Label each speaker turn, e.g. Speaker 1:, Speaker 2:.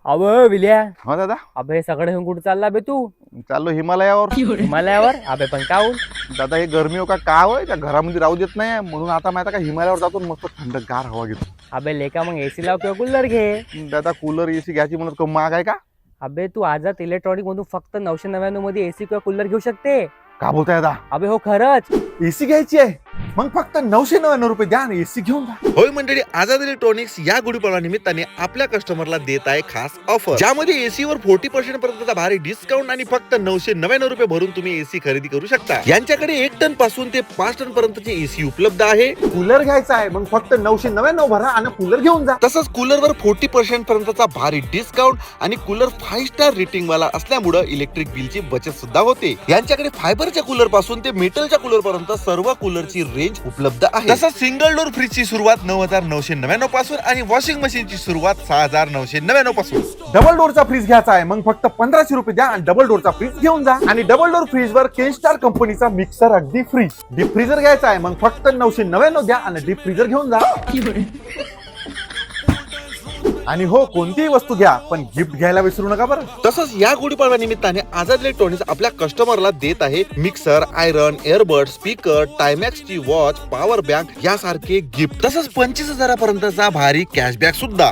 Speaker 1: अबे विल्या,
Speaker 2: हा दादा,
Speaker 1: अबे सगळं घेऊन कुठे चालला बे तू?
Speaker 2: चाललो हिमालयावर.
Speaker 1: हिमालयावर? अबे पण काहून?
Speaker 2: दादा हे गरमी हो का होय त्या घरामध्ये राहू देत नाही म्हणून आता माहिती का हिमालयावर जातो आणि मस्त थंडगार हवा घेतो.
Speaker 1: अबे लेका मग एसी लाव किंवा कूलर घे.
Speaker 2: दादा कूलर एसी घ्यायची म्हणत कम महाग आहे का?
Speaker 1: अबे तू आझाद इलेक्ट्रॉनिक मधून फक्त 999 मध्ये एसी किंवा कूलर घेऊ शकते.
Speaker 2: का बोलताय दादा?
Speaker 1: अबे हो खरंच.
Speaker 2: एसी घ्यायची आहे मग फक्त 999 रुपये द्या आणि एसी घेऊन जा.
Speaker 3: होय मंडळी, आझाद इलेक्ट्रॉनिक्स या गुढीपाडवा निमित्ताने आपल्या कस्टमरला देत आहे खास ऑफर, ज्यामध्ये एसी वर 40% पर्यंतचा भारी डिस्काउंट आणि फक्त 999 रुपये भरून तुम्ही एसी खरेदी करू शकता. यांच्याकडे 1 टन पासून ते 5 टन पर्यंतचे एसी उपलब्ध आहे.
Speaker 2: कूलर घ्यायचा आहे मग फक्त 999 भरा आणि कूलर घेऊन जा.
Speaker 3: तसंच कूलर वर 40% पर्यंतचा भारी डिस्काउंट आणि कूलर 5 स्टार रेटिंग वाला असल्यामुळे इलेक्ट्रिक बिलची बचत सुद्धा होते. यांच्याकडे फायबरच्या कूलर पासून ते मेटलच्या कूलर पर्यंत सर्व कूलरची रेंज उपलब्ध आहे. तसंच सिंगल डोर फ्रीजची सुरुवात 9,999 पासून आणि वॉशिंग मशीनची सुरुवात 6,999 पासून.
Speaker 2: डबल डोरचा फ्रीज घ्यायचा आहे मग फक्त 1500 रुपये द्या आणि डबल डोरचा फ्रीज घेऊन जा. आणि डबल डोर फ्रीज वर केनस्टार कंपनीचा मिक्सर अगदी फ्री. डीप फ्रीजर घ्यायचा आहे मग फक्त 999 द्या आणि डीप फ्रीजर घेऊन जा. आणि हो कोणतीही वस्तू घ्या पण गिफ्ट घ्यायला विसरू नका बरं.
Speaker 3: तसंच या गुढीपाडव्या निमित्ताने आझाद इलेक्ट्रॉनिक्स आपल्या कस्टमरला देत आहे मिक्सर, आयरन, एअरबड, स्पीकर, टायमॅक्सची वॉच, पॉवर बँक यासारखे गिफ्ट. तसंच 25,000 पर्यंतचा भारी कॅशबॅक सुद्धा.